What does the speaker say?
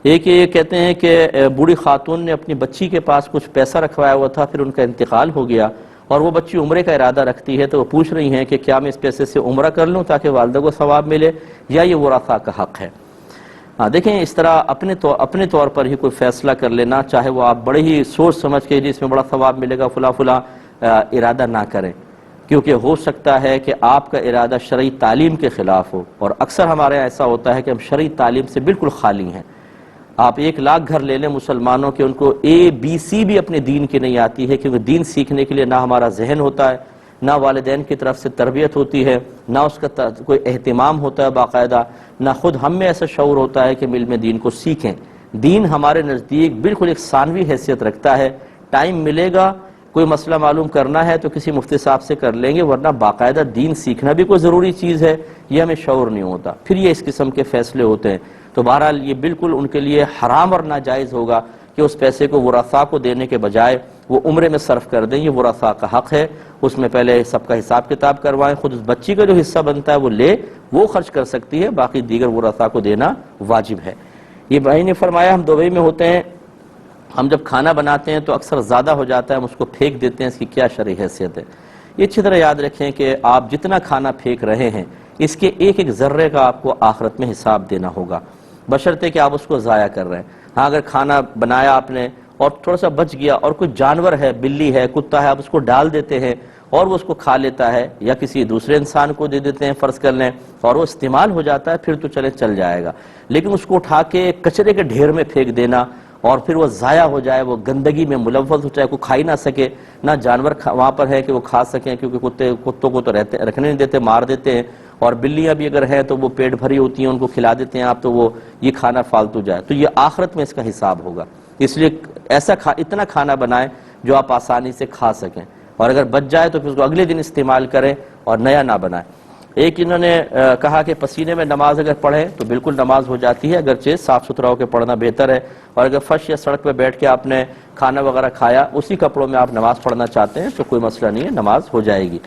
ایک یہ کہتے ہیں کہ بوڑھی خاتون نے اپنی بچی کے پاس کچھ پیسہ رکھوایا ہوا تھا، پھر ان کا انتقال ہو گیا اور وہ بچی عمرے کا ارادہ رکھتی ہے، تو وہ پوچھ رہی ہیں کہ کیا میں اس پیسے سے عمرہ کر لوں تاکہ والدہ کو ثواب ملے، یا یہ ورثاء کا حق ہے؟ دیکھیں، اس طرح اپنے طور پر ہی کوئی فیصلہ کر لینا، چاہے وہ آپ بڑے ہی سوچ سمجھ کے جس میں بڑا ثواب ملے گا فلاں فلاں ارادہ نہ کریں، کیونکہ ہو سکتا ہے کہ آپ کا ارادہ شرعی تعلیم کے خلاف ہو، اور اکثر ہمارے ایسا ہوتا ہے کہ ہم شرعی تعلیم سے بالکل خالی ہیں۔ آپ 1,00,000 گھر لے لیں مسلمانوں کے، ان کو ABC بھی اپنے دین کی نہیں آتی ہے، کیونکہ دین سیکھنے کے لیے نہ ہمارا ذہن ہوتا ہے، نہ والدین کی طرف سے تربیت ہوتی ہے، نہ اس کا کوئی اہتمام ہوتا ہے باقاعدہ، نہ خود ہم میں ایسا شعور ہوتا ہے کہ علم دین کو سیکھیں۔ دین ہمارے نزدیک بالکل ایک ثانوی حیثیت رکھتا ہے، ٹائم ملے گا کوئی مسئلہ معلوم کرنا ہے تو کسی مفتی صاحب سے کر لیں گے، ورنہ باقاعدہ دین سیکھنا بھی کوئی ضروری چیز ہے، یہ ہمیں شعور نہیں ہوتا، پھر یہ اس قسم کے فیصلے ہوتے ہیں۔ تو بہرحال یہ بالکل ان کے لیے حرام اور ناجائز ہوگا کہ اس پیسے کو ورثاء کو دینے کے بجائے وہ عمرے میں صرف کر دیں، یہ ورثاء کا حق ہے، اس میں پہلے سب کا حساب کتاب کروائیں، خود اس بچی کا جو حصہ بنتا ہے وہ لے، وہ خرچ کر سکتی ہے، باقی دیگر ورثاء کو دینا واجب ہے۔ یہ بھائی نے فرمایا ہم دبئی میں ہوتے ہیں، ہم جب کھانا بناتے ہیں تو اکثر زیادہ ہو جاتا ہے، ہم اس کو پھینک دیتے ہیں، اس کی کیا شرعی حیثیت ہے؟ یہ اچھی طرح یاد رکھیں کہ آپ جتنا کھانا پھینک رہے ہیں اس کے ایک ایک ذرے کا آپ کو آخرت میں حساب دینا ہوگا، بشرطے کہ آپ اس کو ضائع کر رہے ہیں۔ ہاں اگر کھانا بنایا آپ نے اور تھوڑا سا بچ گیا اور کوئی جانور ہے، بلی ہے، کتا ہے، آپ اس کو ڈال دیتے ہیں اور وہ اس کو کھا لیتا ہے، یا کسی دوسرے انسان کو دے دیتے ہیں فرض کر لیں، اور وہ استعمال ہو جاتا ہے، پھر تو چل جائے گا، لیکن اس کو اٹھا کے کچرے کے ڈھیر میں پھینک دینا اور پھر وہ ضائع ہو جائے، وہ گندگی میں ملوث ہو جائے، کوئی کھا ہی نہ سکے، نہ جانور وہاں پر ہے کہ وہ کھا سکیں، کیونکہ کتوں کو تو رکھنے نہیں دیتے، مار دیتے ہیں، اور بلیاں بھی اگر ہیں تو وہ پیٹ بھری ہوتی ہیں، ان کو کھلا دیتے ہیں آپ، تو وہ یہ کھانا فالتو جائے، تو یہ آخرت میں اس کا حساب ہوگا۔ اس لیے اتنا کھانا بنائیں جو آپ آسانی سے کھا سکیں، اور اگر بچ جائے تو پھر اس کو اگلے دن استعمال کریں اور نیا نہ بنائیں۔ ایک انہوں نے کہا کہ پسینے میں نماز اگر پڑھیں تو بالکل نماز ہو جاتی ہے، اگرچہ صاف ستھرا ہو کے پڑھنا بہتر ہے، اور اگر فرش یا سڑک پہ بیٹھ کے آپ نے کھانا وغیرہ کھایا، اسی کپڑوں میں آپ نماز پڑھنا چاہتے ہیں تو کوئی مسئلہ نہیں ہے، نماز ہو جائے گی۔